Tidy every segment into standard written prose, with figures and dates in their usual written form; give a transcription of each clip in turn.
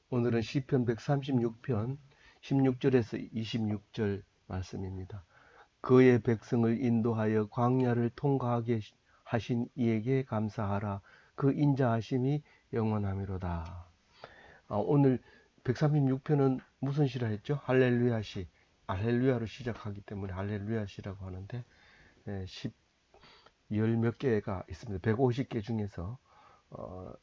오늘은 시편 136편 16절에서 26절 말씀입니다. 그의 백성을 인도하여 광야를 통과하게 하신 이에게 감사하라. 그 인자하심이 영원하미로다. 오늘 136편은 무슨 시라 했죠? 할렐루야 시. 할렐루야로 시작하기 때문에 할렐루야 시라고 하는데 10열 몇 개가 있습니다. 150개 중에서 어,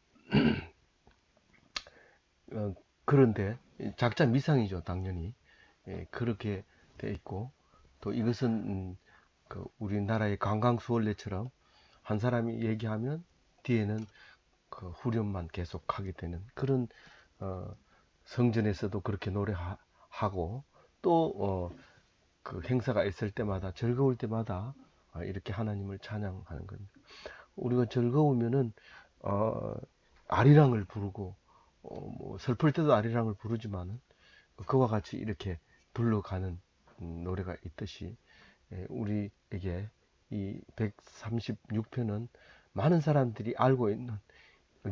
어, 그런데 작자 미상이죠, 당연히. 그렇게 돼 있고 또 이것은 그 우리나라의 관광수월래처럼 한 사람이 얘기하면 뒤에는 그 후렴만 계속 하게 되는 그런 어, 성전에서도 그렇게 노래하고 또 그 행사가 있을 때마다 즐거울 때마다 이렇게 하나님을 찬양하는 겁니다. 우리가 즐거우면은 어, 아리랑을 부르고 뭐 슬플 때도 아리랑을 부르지만은 그와 같이 이렇게 불러가는 노래가 있듯이 우리에게 이 136편은 많은 사람들이 알고 있는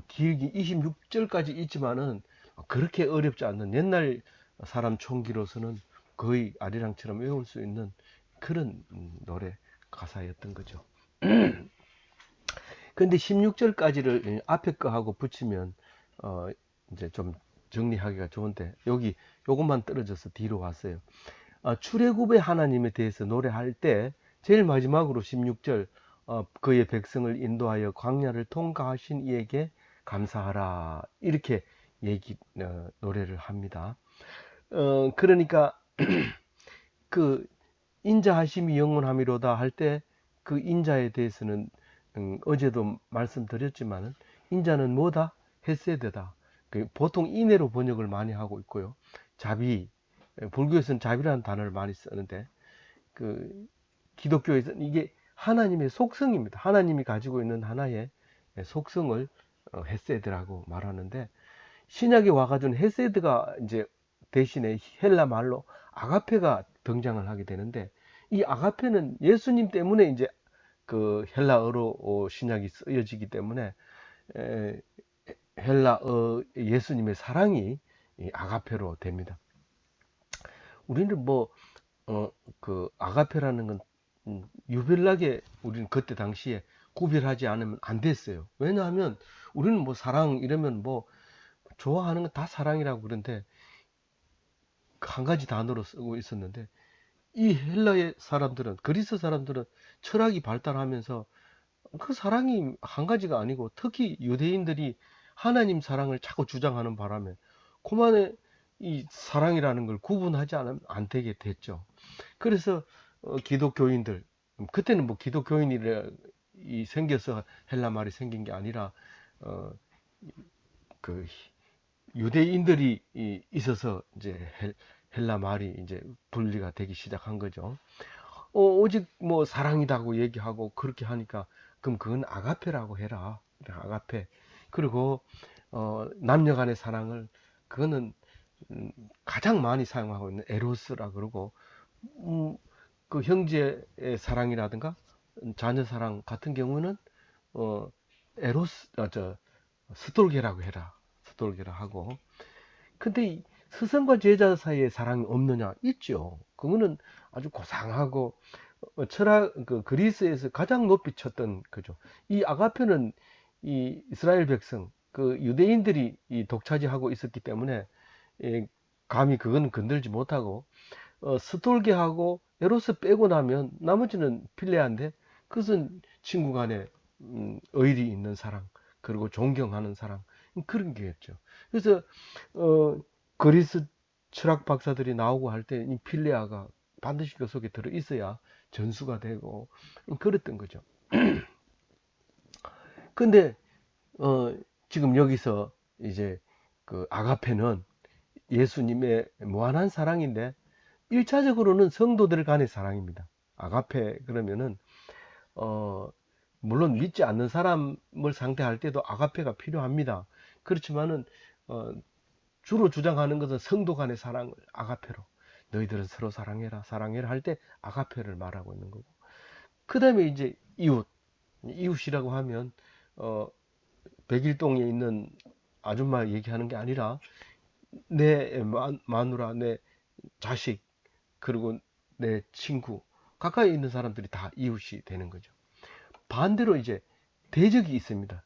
기억이 26절까지 있지만은 그렇게 어렵지 않는 옛날 사람 총기로서는 거의 아리랑처럼 외울 수 있는 그런 노래 가사였던 거죠. 근데 16절까지를 앞에 거하고 붙이면 어 이제 좀 정리하기가 좋은데 여기 요것만 떨어져서 뒤로 왔어요. 출애굽의 하나님에 대해서 노래할 때 제일 마지막으로 16절 그의 백성을 인도하여 광야를 통과하신 이에게 감사하라 이렇게 노래를 합니다. 그러니까 그 인자하심이 영원함이로다 할 때 그 인자에 대해서는 어제도 말씀드렸지만은 인자는 뭐다? 헤세드다. 보통 인애로 번역을 많이 하고 있고요. 자비, 불교에서는 자비라는 단어를 많이 쓰는데 그 기독교에서는 이게 하나님의 속성입니다. 하나님이 가지고 있는 하나의 속성을 헤세드라고 말하는데 신약에 와가지고 헤세드가 이제 대신에 헬라 말로 아가페가 등장을 하게 되는데 이 아가페는 예수님 때문에 이제 그 헬라어로 신약이 쓰여지기 때문에 헬라어 예수님의 사랑이 아가페로 됩니다. 우리는 뭐 그 아가페라는 건 유별나게 우리는 그때 당시에 구별하지 않으면 안 됐어요. 왜냐하면 우리는 뭐 사랑 이러면 뭐 좋아하는 건 다 사랑이라고 그러는데 한 가지 단어로 쓰고 있었는데 이 헬라의 사람들은 그리스 사람들은 철학이 발달하면서 그 사랑이 한 가지가 아니고 특히 유대인들이 하나님 사랑을 자꾸 주장하는 바람에 그만에 이 사랑이라는 걸 구분하지 않으면 안 되게 됐죠. 그래서 기독교인들 그때는 뭐 기독교인이 생겨서 헬라 말이 생긴 게 아니라 어, 그 유대인들이 있어서 이제 헬라 말이 이제 분리가 되기 시작한 거죠. 오직 뭐 사랑이라고 얘기하고 그렇게 하니까 그럼 그건 아가페라고 해라. 아가페. 그리고 남녀 간의 사랑을 그거는 가장 많이 사용하고 있는 에로스라 그러고 음, 그 형제의 사랑이라든가 자녀 사랑 같은 경우는 어, 에로스 스톨게라고 해라. 스톨게라 하고 근데 이 스승과 제자 사이에 사랑이 없느냐? 있죠. 그거는 아주 고상하고 철학 그 그리스에서 가장 높이 쳤던 그죠. 이 아가페는 이 이스라엘 백성 그 유대인들이 이 독차지하고 있었기 때문에 감히 그건 건들지 못하고 스톨게하고 에로스 빼고 나면 나머지는 필레한데 그것은 친구 간에 의리 있는 사랑 그리고 존경하는 사랑 그런 게였죠. 그래서 어, 그리스 철학 박사들이 나오고 할 때 이 필레아가 반드시 그 속에 들어 있어야 전수가 되고 그랬던 거죠. 근데 어, 지금 여기서 이제 그 아가페는 예수님의 무한한 사랑인데 1차적으로는 성도들 간의 사랑입니다. 아가페 그러면은 어, 물론 믿지 않는 사람을 상대할 때도 아가페가 필요합니다. 그렇지만은 어, 주로 주장하는 것은 성도 간의 사랑을 아가페로 너희들은 서로 사랑해라 사랑해라 할 때 아가페를 말하고 있는 거고 그 다음에 이제 이웃이라고 하면 어, 백일동에 있는 아줌마 얘기하는 게 아니라 내 마누라, 내 자식, 그리고 내 친구, 가까이 있는 사람들이 다 이웃이 되는 거죠. 반대로 이제 대적이 있습니다.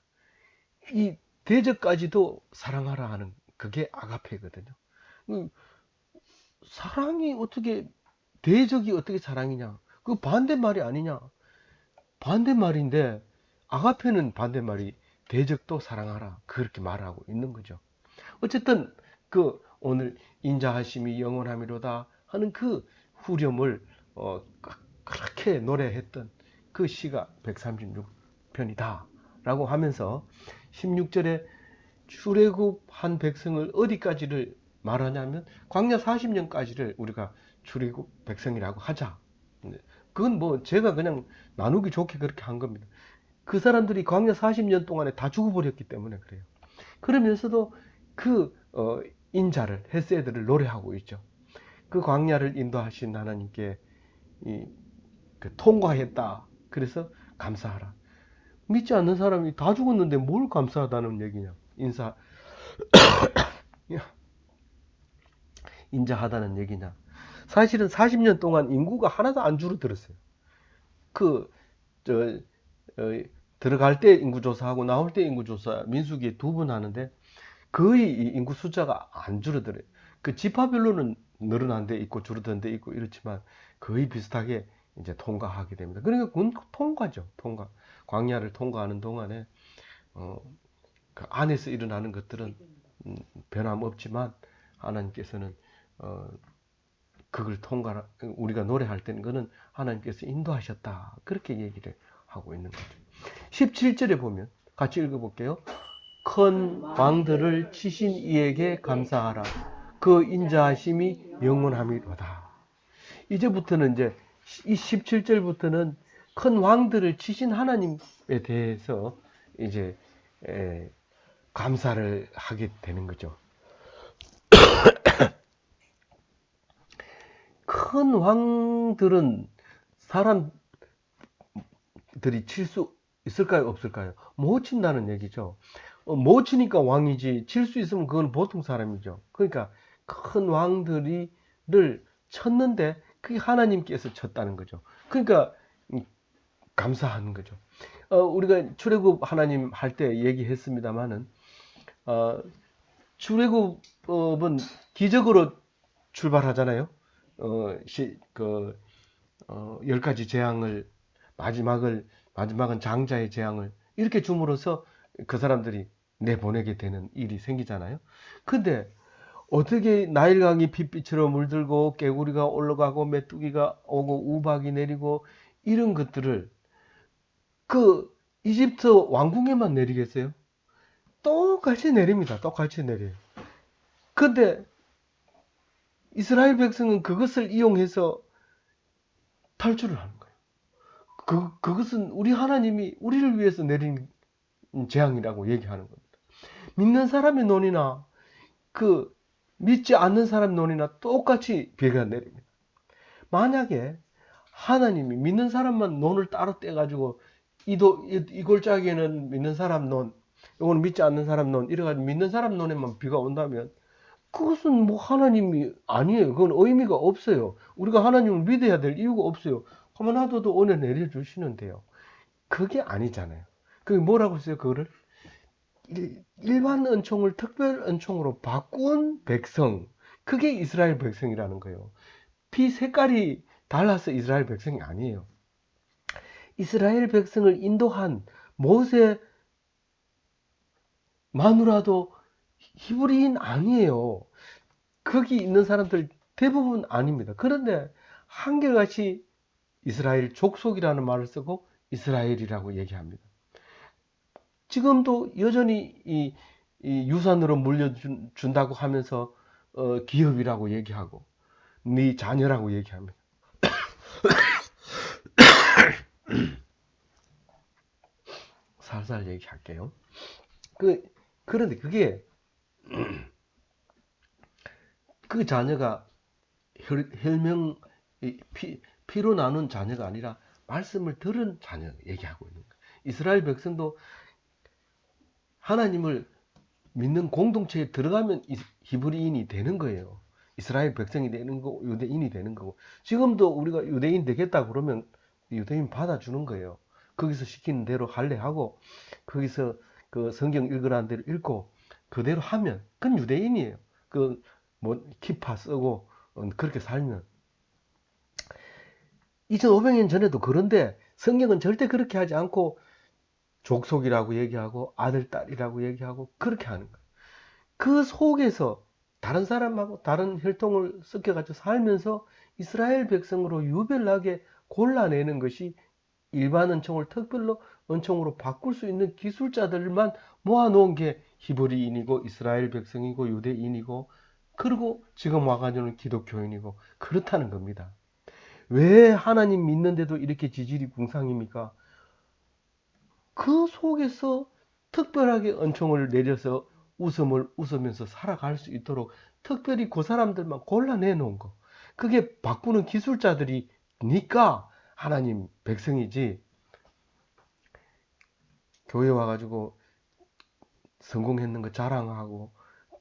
이 대적까지도 사랑하라 하는 그게 아가페거든요. 사랑이 어떻게, 대적이 어떻게 사랑이냐? 그 반대말이 아니냐? 반대말인데, 아가페는 반대말이 대적도 사랑하라. 그렇게 말하고 있는 거죠. 어쨌든, 오늘 인자하심이 영원함이로다 하는 그 후렴을, 그렇게 노래했던 그 시가 136편이다. 라고 하면서, 16절에 출애굽한 백성을 어디까지를 말하냐면 광야 40년까지를 우리가 출애굽 백성이라고 하자. 그건 뭐 제가 그냥 나누기 좋게 그렇게 한 겁니다. 그 사람들이 광야 40년 동안에 다 죽어버렸기 때문에 그래요. 그러면서도 인자를, 헤세드를 노래하고 있죠. 그 광야를 인도하신 하나님께 통과했다. 그래서 감사하라. 믿지 않는 사람이 다 죽었는데 뭘 감사하다는 얘기냐? 인자하다는 얘기냐? 사실은 40년 동안 인구가 하나도 안 줄어들었어요. 그, 저, 어, 들어갈 때 인구 조사하고 나올 때 인구 조사 민수기에 2번 하는데 거의 이 인구 숫자가 안 줄어들어요. 그 지파별로는 늘어난 데 있고 줄어든 데 있고 이렇지만 거의 비슷하게 이제 통과하게 됩니다. 그러니까 그건 통과죠. 통과. 광야를 통과하는 동안에 그 안에서 일어나는 것들은 변함없지만 하나님께서는 그걸 우리가 노래할 때는 그는 하나님께서 인도하셨다. 그렇게 얘기를 하고 있는 거죠. 17절에 보면 같이 읽어볼게요. 큰 왕들을 치신 이에게 감사하라. 그 인자하심이 영원함이로다. 이제부터는 이제 이 17절부터는 큰 왕들을 치신 하나님에 대해서 이제 감사를 하게 되는 거죠. 큰 왕들은 사람들이 칠 수 있을까요? 없을까요? 못 친다는 얘기죠. 못 치니까 왕이지, 칠 수 있으면 그건 보통 사람이죠. 그러니까 큰 왕들을 쳤는데 그게 하나님께서 쳤다는 거죠. 그러니까 감사하는 거죠. 우리가 출애굽 하나님 할 때 얘기했습니다만은 출애굽은 기적으로 출발하잖아요. 10가지 재앙을, 마지막은 장자의 재앙을 이렇게 줌으로써 그 사람들이 내보내게 되는 일이 생기잖아요. 근데 어떻게 나일강이 핏빛으로 물들고 개구리가 올라가고 메뚜기가 오고 우박이 내리고 이런 것들을 그 이집트 왕궁에만 내리겠어요? 똑같이 내립니다. 똑같이 내려요. 근데 이스라엘 백성은 그것을 이용해서 탈출을 하는 거예요. 그것은 우리 하나님이 우리를 위해서 내린 재앙이라고 얘기하는 겁니다. 믿는 사람의 논이나 믿지 않는 사람 논이나 똑같이 비가 내립니다. 만약에 하나님이 믿는 사람만 논을 따로 떼가지고 이 골짜기에는 믿는 사람 논, 이거는 믿지 않는 사람 논, 이래가지고 믿는 사람 논에만 비가 온다면 그것은 뭐 하나님이 아니에요. 그건 의미가 없어요. 우리가 하나님을 믿어야 될 이유가 없어요. 가만 놔둬도 은혜 내려주시는데요. 그게 아니잖아요. 그게 뭐라고 써요? 그거를 일반 은총을 특별 은총으로 바꾼 백성. 그게 이스라엘 백성이라는 거예요. 피 색깔이 달라서 이스라엘 백성이 아니에요. 이스라엘 백성을 인도한 모세마누라도 히브리인 아니에요. 거기 있는 사람들 대부분 아닙니다. 그런데 한결같이 이스라엘 족속이라는 말을 쓰고 이스라엘이라고 얘기합니다. 지금도 여전히 이 유산으로 물려준다고 하면서 기업이라고 얘기하고 네 자녀라고 얘기합니다. 살살 얘기할게요. 그런데 그게 그 자녀가 혈명 피로 나눈 자녀가 아니라 말씀을 들은 자녀 얘기하고 있는 거예요. 이스라엘 백성도 하나님을 믿는 공동체에 들어가면 히브리인이 되는 거예요. 이스라엘 백성이 되는 거고 유대인이 되는 거고, 지금도 우리가 유대인 되겠다 그러면 유대인 받아주는 거예요. 거기서 시키는 대로 할례하고 거기서 그 성경 읽으라는 대로 읽고 그대로 하면 그건 유대인이에요. 그 뭐 키파 쓰고 그렇게 살면. 2500년 전에도 그런데 성경은 절대 그렇게 하지 않고 족속이라고 얘기하고 아들 딸이라고 얘기하고 그렇게 하는 거예요. 그 속에서 다른 사람하고 다른 혈통을 섞여가지고 살면서 이스라엘 백성으로 유별나게 골라내는 것이 일반 은총을 특별로 은총으로 바꿀 수 있는 기술자들만 모아놓은 게 히브리인이고 이스라엘 백성이고 유대인이고, 그리고 지금 와가지고는 기독교인이고 그렇다는 겁니다. 왜 하나님 믿는데도 이렇게 지질이 궁상입니까? 그 속에서 특별하게 은총을 내려서 웃음을 웃으면서 살아갈 수 있도록 특별히 그 사람들만 골라내 놓은 거. 그게 바꾸는 기술자들이니까 하나님 백성이지, 교회 와가지고 성공했는 거 자랑하고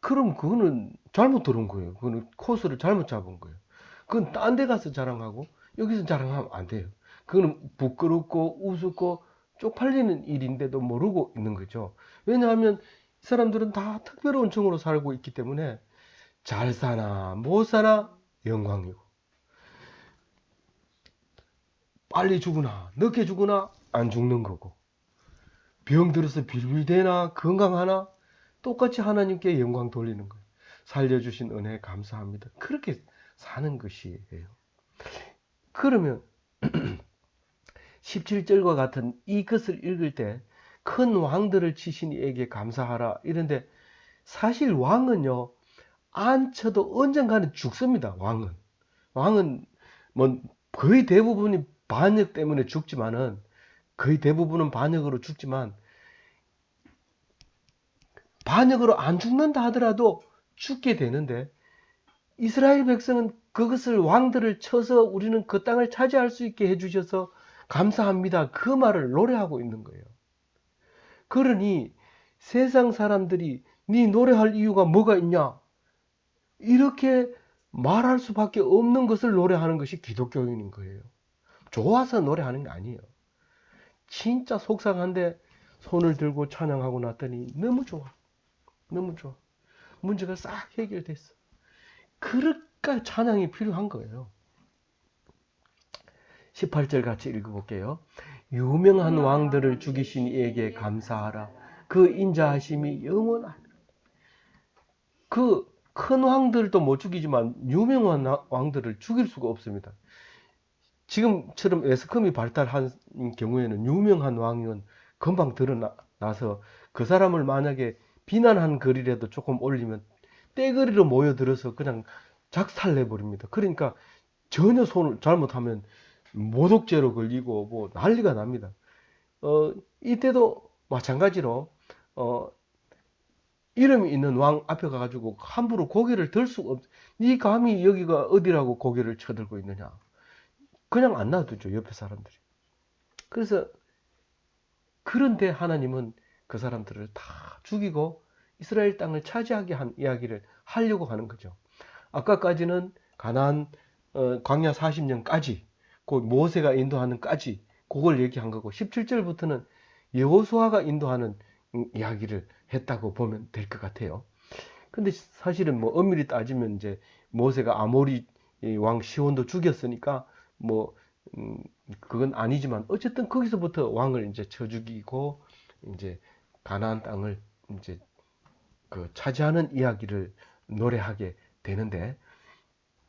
그럼 그거는 잘못 들은 거예요. 그거는 코스를 잘못 잡은 거예요. 그건 딴 데 가서 자랑하고 여기서 자랑하면 안 돼요. 그거는 부끄럽고 우습고 쪽팔리는 일인데도 모르고 있는 거죠. 왜냐하면 이 사람들은 다 특별한 은총으로 살고 있기 때문에 잘 사나 못 사나 영광이고, 빨리 죽으나 늦게 죽으나 안 죽는 거고, 병 들어서 빌빌대나 건강하나 똑같이 하나님께 영광 돌리는 거예요. 살려주신 은혜에 감사합니다. 그렇게 사는 것이에요. 그러면 17절과 같은 이것을 읽을 때 큰 왕들을 치신 이에게 감사하라 이런데, 사실 왕은요 안 쳐도 언젠가는 죽습니다. 왕은 뭐 거의 대부분이 반역 때문에 죽지만은, 거의 대부분은 반역으로 죽지만 반역으로 안 죽는다 하더라도 죽게 되는데, 이스라엘 백성은 그것을 왕들을 쳐서 우리는 그 땅을 차지할 수 있게 해주셔서 감사합니다. 그 말을 노래하고 있는 거예요. 그러니 세상 사람들이 네 노래할 이유가 뭐가 있냐? 이렇게 말할 수밖에 없는 것을 노래하는 것이 기독교인인 거예요. 좋아서 노래하는 게 아니에요. 진짜 속상한데 손을 들고 찬양하고 났더니 너무 좋아. 너무 좋아. 문제가 싹 해결됐어. 그러니까 찬양이 필요한 거예요. 18절 같이 읽어볼게요. 유명한 왕들을 죽이신 이에게 감사하라. 그 인자하심이 영원하다. 그 큰 왕들도 못 죽이지만 유명한 왕들을 죽일 수가 없습니다. 지금처럼 매스컴이 발달한 경우에는 유명한 왕은 금방 드러나서 그 사람을 만약에 비난한 글이라도 조금 올리면 떼거리로 모여들어서 그냥 작살내버립니다. 그러니까 전혀 손을 잘못하면 모독죄로 걸리고 뭐 난리가 납니다. 이때도 마찬가지로 이름이 있는 왕 앞에 가가지고 함부로 고개를 들 수가 없. 네 감히 여기가 어디라고 고개를 쳐들고 있느냐. 그냥 안 놔두죠, 옆에 사람들이. 그래서 그런데 하나님은 그 사람들을 다 죽이고 이스라엘 땅을 차지하게 한 이야기를 하려고 하는 거죠. 아까까지는 가나안 광야 40년까지 그 모세가 인도하는까지 그걸 얘기한 거고, 17절부터는 여호수아가 인도하는 이야기를 했다고 보면 될 것 같아요. 근데 사실은 뭐 엄밀히 따지면 이제 모세가 아모리 왕 시온도 죽였으니까 뭐 그건 아니지만, 어쨌든 거기서부터 왕을 이제 쳐 죽이고 이제 가나안 땅을 이제 그 차지하는 이야기를 노래하게 되는데,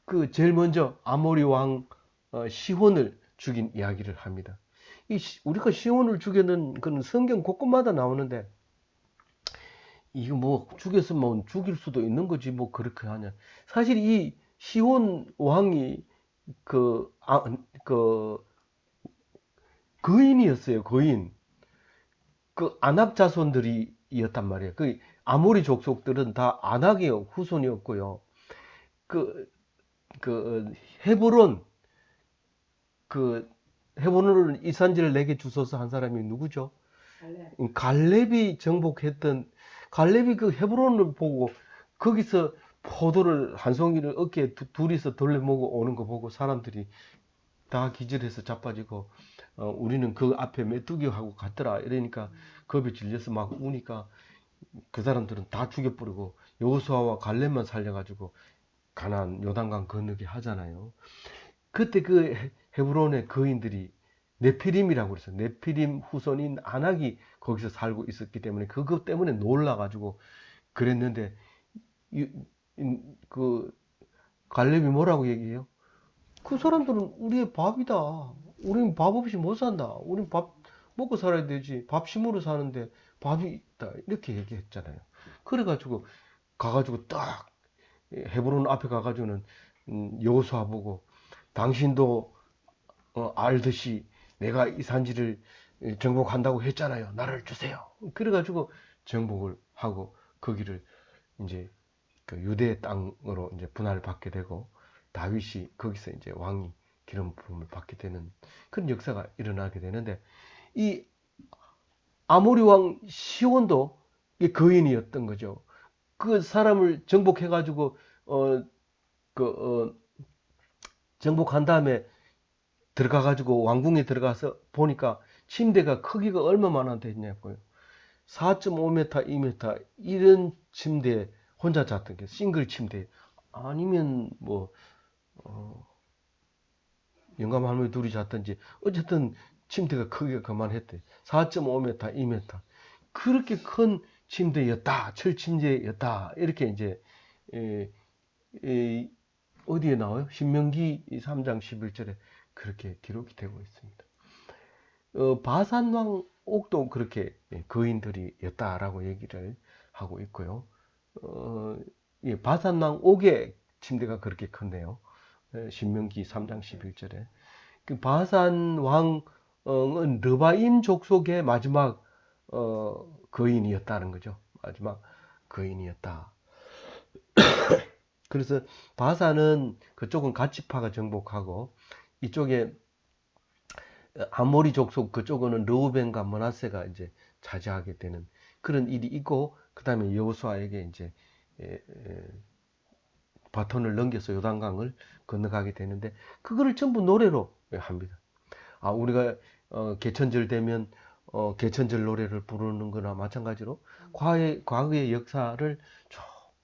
그 제일 먼저 아모리 왕 시혼을 죽인 이야기를 합니다. 우리가 시혼을 죽였는 그런 성경 곳곳마다 나오는데, 이거 뭐 죽였으면 죽일 수도 있는 거지 뭐 그렇게 하냐. 사실 이 시혼 왕이 그 거인이었어요. 거인. 그 아낙 자손들이었단 말이에요. 그 아모리 족속들은 다 아낙의 후손이었고요. 그, 그 헤브론, 그 헤브론을 이산지를 내게 주소서 한 사람이 누구죠? 갈렙이 정복했던 갈렙이 그 헤브론을 보고 거기서 포도를 한 송이를 어깨에 둘이서 돌려먹어 오는 거 보고 사람들이 다 기절해서 자빠지고 우리는 그 앞에 메뚜기하고 갔더라 이러니까 겁에 질려서 막 우니까 그 사람들은 다 죽여버리고 여호수아와 갈렙만 살려가지고 가나안 요단강 건너게 하잖아요. 그때 그 헤브론의 거인들이 네피림이라고 그랬어요. 네피림 후손인 아낙이 거기서 살고 있었기 때문에 그것 때문에 놀라가지고 그랬는데 그 갈렙이 뭐라고 얘기해요? 그 사람들은 우리의 밥이다. 우리는 밥 없이 못 산다. 우리는 밥 먹고 살아야 되지. 밥 심으로 사는데 밥이 있다. 이렇게 얘기했잖아요. 그래가지고 가가지고 딱 헤브론 앞에 가가지고는 여호수아 보고 당신도 알듯이 내가 이 산지를 정복한다고 했잖아요. 나를 주세요. 그래가지고 정복을 하고 거기를 이제 그 유대 땅으로 이제 분할을 받게 되고 다윗이 거기서 이제 왕이 기름 부음을 받게 되는 그런 역사가 일어나게 되는데 이 아모리 왕 시온도 거인이었던 거죠. 그 사람을 정복해가지고 정복한 다음에 들어가가지고 왕궁에 들어가서 보니까 침대가 크기가 얼마나 됐냐고요. 4.5m, 2m 이런 침대에 혼자 잤던 게 싱글 침대 아니면 뭐 영감 할머니 둘이 잤던지 어쨌든 침대가 크기가 그만했대. 4.5m, 2m 그렇게 큰 침대였다. 철 침대였다. 이렇게 이제 에, 에, 어디에 나와요? 신명기 3장 11절에 그렇게 기록이 되고 있습니다. 바산왕 옥도 그렇게 거인들이었다라고 얘기를 하고 있고요. 바산왕 옥의 침대가 그렇게 컸네요. 신명기 3장 11절에. 그 바산 왕은 르바임 족속의 마지막 거인이었다는 거죠. 마지막 거인이었다. 그래서 바산은 그쪽은 가치파가 정복하고 이쪽에 아모리 족속 그쪽은 르우벤과 므낫세가 이제 차지하게 되는 그런 일이 있고 그다음에 여호수아에게 이제 바톤을 넘겨서 요단강을 건너가게 되는데 그거를 전부 노래로 합니다. 우리가 개천절 되면 개천절 노래를 부르는 거나 마찬가지로 과거의 역사를 쭉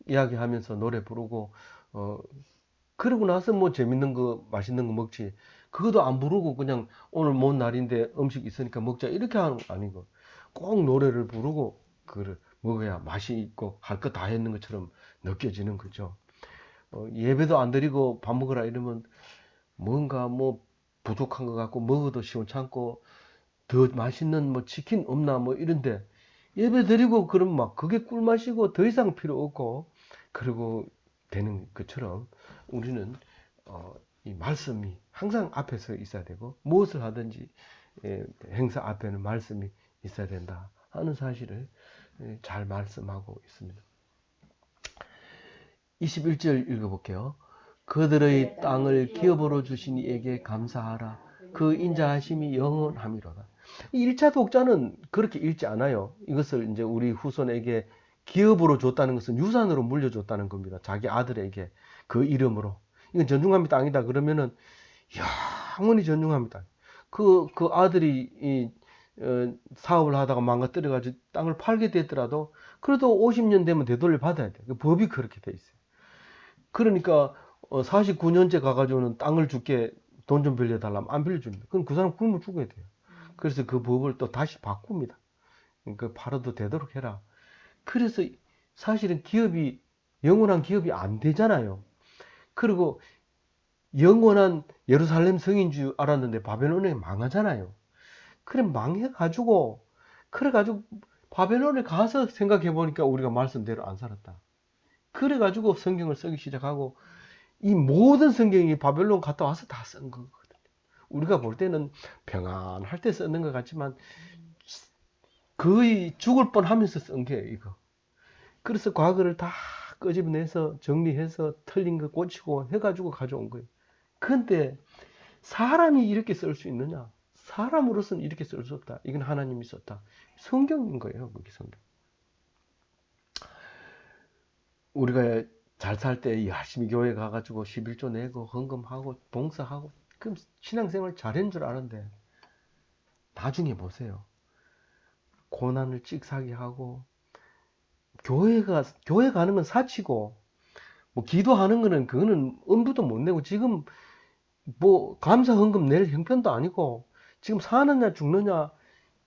이야기하면서 노래 부르고 그러고 나서 뭐 재밌는 거 맛있는 거 먹지 그것도 안 부르고 그냥 오늘 먼 날인데 음식 있으니까 먹자 이렇게 하는 거 아니고 꼭 노래를 부르고 그걸 먹어야 맛이 있고 할 거 다 했는 것처럼 느껴지는 거죠. 예배도 안 드리고 밥 먹으라 이러면 뭔가 뭐 부족한 것 같고 먹어도 시원찮고 더 맛있는 뭐 치킨 없나 뭐 이런데 예배 드리고 그러면 막 그게 꿀맛이고 더 이상 필요 없고 그러고 되는 것처럼 우리는 이 말씀이 항상 앞에 서 있어야 되고 무엇을 하든지 행사 앞에는 말씀이 있어야 된다 하는 사실을 잘 말씀하고 있습니다. 21절 읽어볼게요. 그들의 땅을 기업으로 주신 이에게 감사하라. 그 인자하심이 영원함이로다. 1차 독자는 그렇게 읽지 않아요. 이것을 이제 우리 후손에게 기업으로 줬다는 것은 유산으로 물려줬다는 겁니다. 자기 아들에게 그 이름으로. 이건 전중함이 땅이다. 그러면은 영원히 전중합니다. 그 아들이 사업을 하다가 망가뜨려가지고 땅을 팔게 됐더라도 그래도 50년 되면 되돌려 받아야 돼. 그 법이 그렇게 돼 있어요. 그러니까 49년째 가가지고는 땅을 줄게 돈 좀 빌려달라면 안 빌려줍니다. 그럼 그 사람 굶어 죽어야 돼요. 그래서 그 법을 또 다시 바꿉니다. 그러니까 팔아도 되도록 해라. 그래서 사실은 기업이 영원한 기업이 안 되잖아요. 그리고 영원한 예루살렘 성인 줄 알았는데 바벨론에 망하잖아요. 그래 망해가지고 그래가지고 바벨론에 가서 생각해 보니까 우리가 말씀대로 안 살았다. 그래가지고 성경을 쓰기 시작하고 이 모든 성경이 바벨론 갔다 와서 다 쓴 거거든요. 우리가 볼 때는 평안할 때 쓰는 것 같지만 거의 죽을 뻔하면서 쓴 게 이거. 그래서 과거를 다 끄집어내서 정리해서 틀린 거 고치고 해가지고 가져온 거예요. 근데 사람이 이렇게 쓸 수 있느냐? 사람으로서는 이렇게 쓸 수 없다. 이건 하나님이 썼다. 성경인 거예요. 그게 성경. 우리가 잘 살 때 열심히 교회 가가지고 11조 내고 헌금하고 봉사하고 그럼 신앙생활 잘한 줄 아는데 나중에 보세요. 고난을 찍사게 하고 교회 가는 건 사치고 뭐 기도하는 거는 그거는 엄두도 못 내고 지금 뭐 감사 헌금 낼 형편도 아니고 지금 사느냐 죽느냐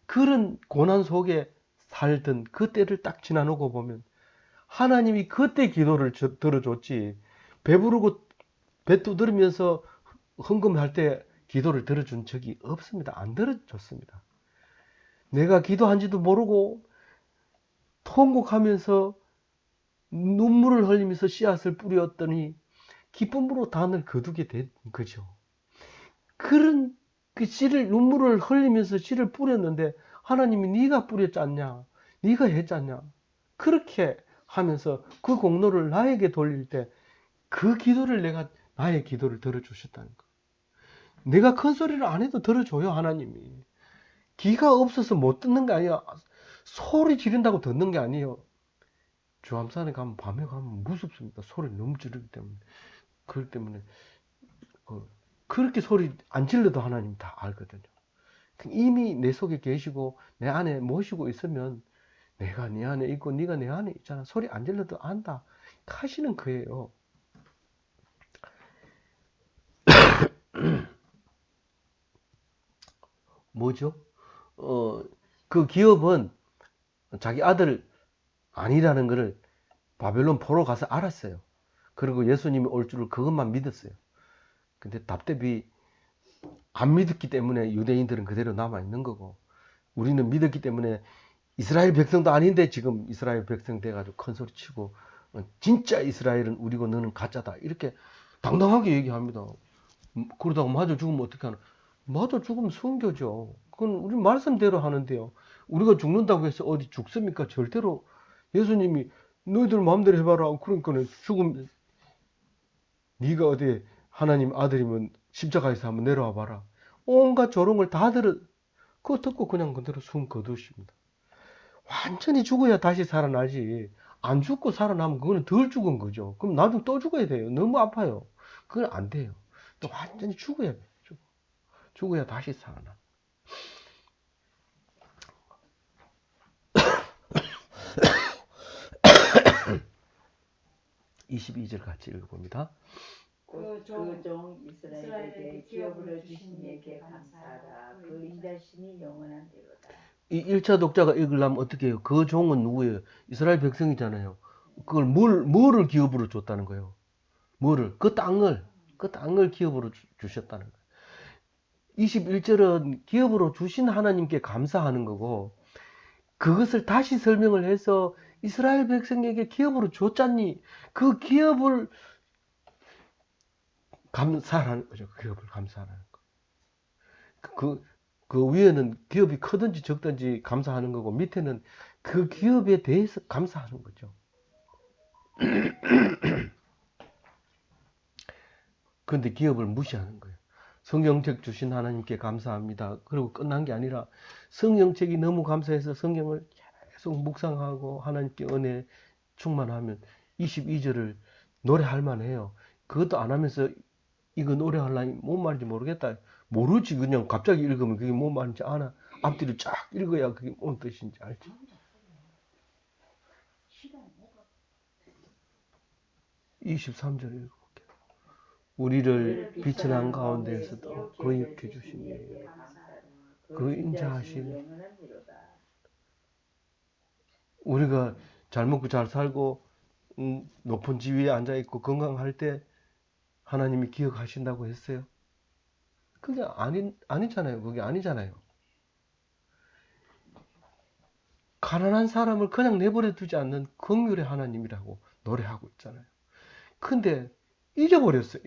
그런 고난 속에 살던 그 때를 딱 지나놓고 보면 하나님이 그때 기도를 들어줬지 배부르고 배 두드리면서 헌금할 때 기도를 들어준 적이 없습니다. 안 들어줬습니다. 내가 기도한지도 모르고 통곡하면서 눈물을 흘리면서 씨앗을 뿌렸더니 기쁨으로 단을 거두게 된 거죠. 그런 그 씨를 눈물을 흘리면서 씨를 뿌렸는데 하나님이 네가 뿌렸잖냐, 네가 했잖냐 그렇게 하면서 그 공로를 나에게 돌릴 때 그 기도를 내가 나의 기도를 들어주셨다는 거. 내가 큰 소리를 안 해도 들어줘요 하나님이. 귀가 없어서 못 듣는 게 아니야. 소리 지른다고 듣는 게 아니에요. 주암산에 가면 밤에 가면 무섭습니다. 소리 너무 지르기 때문에. 그렇기 때문에 그렇게 소리 안 질러도 하나님 다 알거든요. 이미 내 속에 계시고 내 안에 모시고 있으면 내가 네 안에 있고 네가 내 안에 있잖아. 소리 안 질러도 안다. 하시는 거예요. 뭐죠? 그 기업은 자기 아들 아니라는 것을 바벨론 포로 가서 알았어요. 그리고 예수님이 올 줄을 그것만 믿었어요. 근데 답답이 안 믿었기 때문에 유대인들은 그대로 남아 있는 거고 우리는 믿었기 때문에 이스라엘 백성도 아닌데 지금 이스라엘 백성 돼가지고 큰 소리 치고 진짜 이스라엘은 우리고 너는 가짜다 이렇게 당당하게 얘기합니다. 그러다가 맞아 죽으면 어떻게 하나? 맞아 죽으면 순교죠. 그건 우리 말씀대로 하는데요. 우리가 죽는다고 해서 어디 죽습니까? 절대로 예수님이 너희들 마음대로 해봐라. 그러니까는 죽음 네가 어디 하나님 아들이면 십자가에서 한번 내려와 봐라. 온갖 조롱을 다 들어 그거 듣고 그냥 그대로 숨 거두십니다. 완전히 죽어야 다시 살아나지. 안 죽고 살아나면 그거는 덜 죽은 거죠. 그럼 나중에 또 죽어야 돼요. 너무 아파요. 그건 안 돼요. 또 완전히 죽어야 돼요. 죽어야 다시 살아나. 22절 같이 읽어봅니다. 그종 이스라엘에게 기업을 주신 이에게 감사하라. 그 인자심이 영원한대로다. 이 1차 독자가 읽으려면 어떻게 해요? 그 종은 누구예요? 이스라엘 백성이잖아요. 그걸 뭐를 기업으로 줬다는 거예요? 뭐를? 그 땅을 기업으로 주셨다는 거예요. 21절은 기업으로 주신 하나님께 감사하는 거고 그것을 다시 설명을 해서 이스라엘 백성에게 기업으로 줬잖니 그 기업을 감사하는 거죠. 기업을 감사하는 거. 그 위에는 기업이 크든지 적든지 감사하는 거고 밑에는 그 기업에 대해서 감사하는 거죠. 그런데 기업을 무시하는 거예요. 성경책 주신 하나님께 감사합니다. 그리고 끝난 게 아니라 성경책이 너무 감사해서 성경을 계속 묵상하고 하나님께 은혜 충만하면 22절을 노래할 만해요. 그것도 안 하면서 이거 노래하려니 뭔 말인지 모르겠다. 모르지. 그냥 갑자기 읽으면 그게 뭔 말인지 아나. 앞뒤를 쫙 읽어야 그게 뭔 뜻인지 알지. 23절 읽어볼게요. 우리를 비천한 가운데에서도 거역해 주시니 그 인자하심. 우리가 잘 먹고 잘 살고 높은 지위에 앉아 있고 건강할 때 하나님이 기억하신다고 했어요. 그게 아니잖아요. 그게 아니잖아요. 가난한 사람을 그냥 내버려 두지 않는 긍휼의 하나님이라고 노래하고 있잖아요. 근데 잊어버렸어.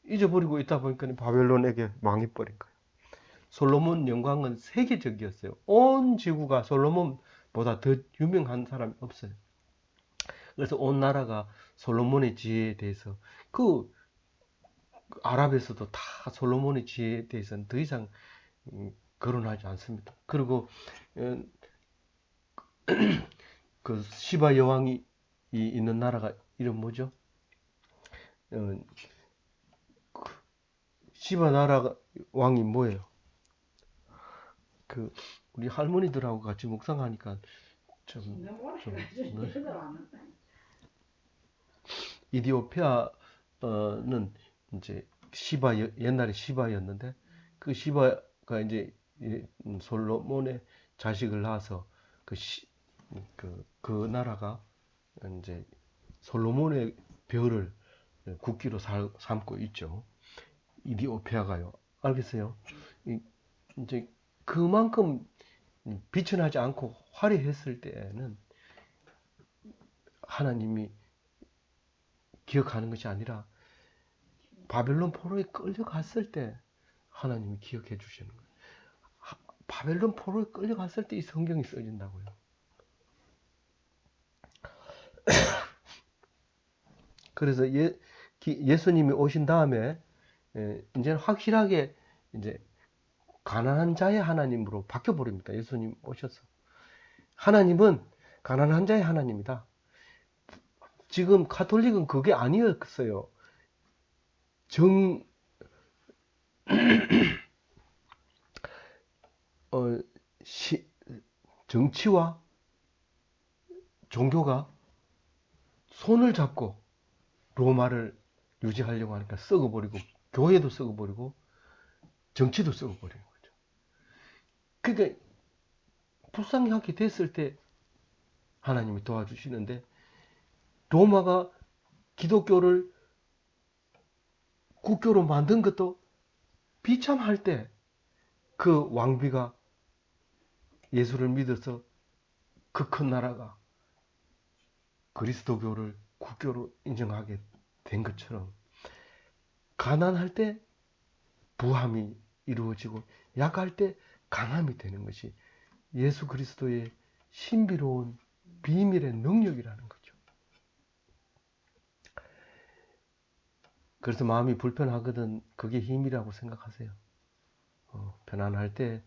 잊어버리고 있다 보니까 바벨론에게 망해버린 거예요. 솔로몬 영광은 세계적이었어요. 온 지구가 솔로몬보다 더 유명한 사람이 없어요. 그래서 온 나라가 솔로몬의 지혜에 대해서 아랍에서도 다 솔로몬의 지혜에 대해서는 더 이상 거론하지 않습니다. 그리고 그 시바 여왕이 있는 나라가 이름 뭐죠? 어, 시바 나라 왕이 뭐예요? 그 우리 할머니들하고 같이 묵상하니까 좀 이디오피아는 이제 옛날에 시바였는데 그 시바가 이제 솔로몬의 자식을 낳아서 그 나라가 이제 솔로몬의 별을 국기로 삼고 있죠. 이디오피아가요. 알겠어요? 이제 그만큼 비천하지 않고 화려했을 때는 하나님이 기억하는 것이 아니라 바벨론 포로에 끌려갔을 때 하나님이 기억해 주시는 거예요. 바벨론 포로에 끌려갔을 때 이 성경이 써진다고요. 그래서 예수님이 오신 다음에 이제는 확실하게 이제 가난한 자의 하나님으로 바뀌어 버립니다. 예수님 오셔서 하나님은 가난한 자의 하나님이다. 지금 가톨릭은 그게 아니었어요. 정치와 종교가 손을 잡고 로마를 유지하려고 하니까 썩어버리고 교회도 썩어버리고 정치도 썩어버리는 거죠. 그러니까 불쌍하게 됐을 때 하나님이 도와주시는데 로마가 기독교를 국교로 만든 것도 비참할 때 그 왕비가 예수를 믿어서 그 큰 나라가 그리스도교를 국교로 인정하게 된 것처럼 가난할 때 부함이 이루어지고 약할 때 강함이 되는 것이 예수 그리스도의 신비로운 비밀의 능력이라는 거죠. 그래서 마음이 불편하거든 그게 힘이라고 생각하세요. 편안할 때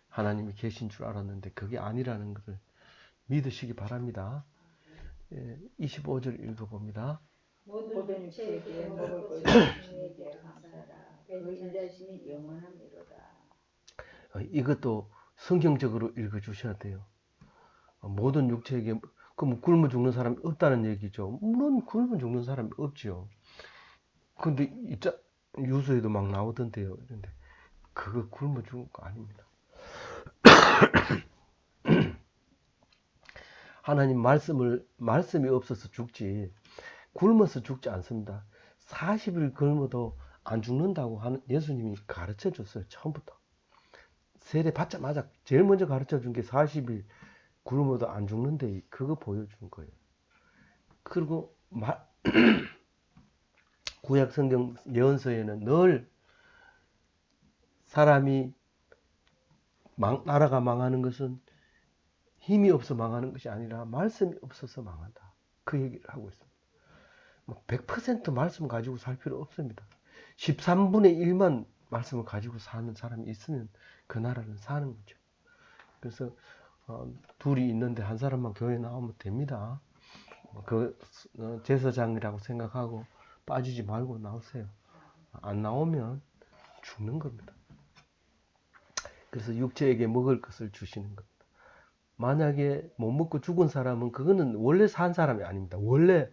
하나님이 계신 줄 알았는데 그게 아니라는 것을 믿으시기 바랍니다. 25절 읽어봅니다. 모든 육체에게 먹을 것을 주시니께 감사하라. 그 인자심이 영원함이로다. 이것도 성경적으로 읽어주셔야 돼요. 모든 육체에게 그럼 굶어 죽는 사람이 없다는 얘기죠. 물론 굶어 죽는 사람이 없죠. 근데 유수에도 막 나오던데요. 그런데 그거 굶어 죽은 거 아닙니다. 하나님 말씀이 없어서 죽지 굶어서 죽지 않습니다. 40일 굶어도 안 죽는다고 예수님이 가르쳐 줬어요. 처음부터. 세례 받자마자 제일 먼저 가르쳐 준 게 40일 굶어도 안 죽는데 그거 보여준 거예요. 그리고 구약 성경 예언서에는 늘 사람이 나라가 망하는 것은 힘이 없어 망하는 것이 아니라 말씀이 없어서 망한다. 그 얘기를 하고 있습니다. 100% 말씀 가지고 살 필요 없습니다. 13분의 1만 말씀을 가지고 사는 사람이 있으면 그 나라는 사는 거죠. 그래서 둘이 있는데 한 사람만 교회 나오면 됩니다. 그 제사장이라고 생각하고 빠지지 말고 나오세요. 안 나오면 죽는 겁니다. 그래서 육체에게 먹을 것을 주시는 겁니다. 만약에 못 먹고 죽은 사람은 그거는 원래 산 사람이 아닙니다. 원래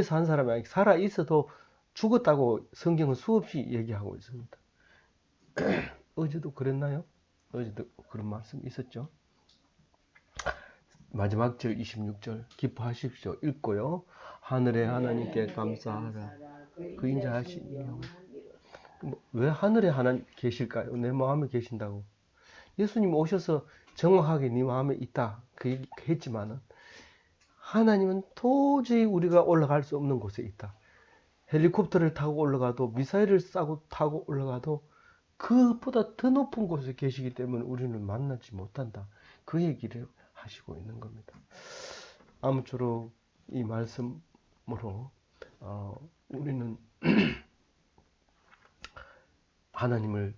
산 사람이 아니고 살아 있어도 죽었다고 성경은 수없이 얘기하고 있습니다. 어제도 그랬나요? 어제도 그런 말씀 있었죠. 마지막 절 26절 기뻐하십시오. 읽고요. 하늘의 하나님께 감사하라. 그 인자하시니 왜 하늘에 하나님 계실까요? 내 마음에 계신다고. 예수님 오셔서 정확하게 네 마음에 있다. 그 얘기 했지만은 하나님은 도저히 우리가 올라갈 수 없는 곳에 있다. 헬리콥터를 타고 올라가도 미사일을 타고 올라가도 그것보다 더 높은 곳에 계시기 때문에 우리는 만나지 못한다. 그 얘기를 하시고 있는 겁니다. 아무쪼록 이 말씀으로 우리는 하나님을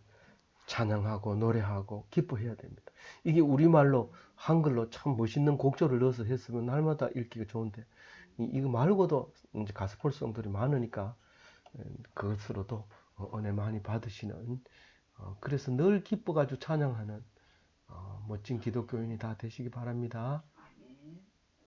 찬양하고 노래하고 기뻐해야 됩니다. 이게 우리말로 한글로 참 멋있는 곡조를 넣어서 했으면 날마다 읽기가 좋은데 이거 말고도 이제 가스펠성들이 많으니까 그것으로도 은혜 많이 받으시는 그래서 늘 기뻐가지고 찬양하는 멋진 기독교인이 다 되시기 바랍니다.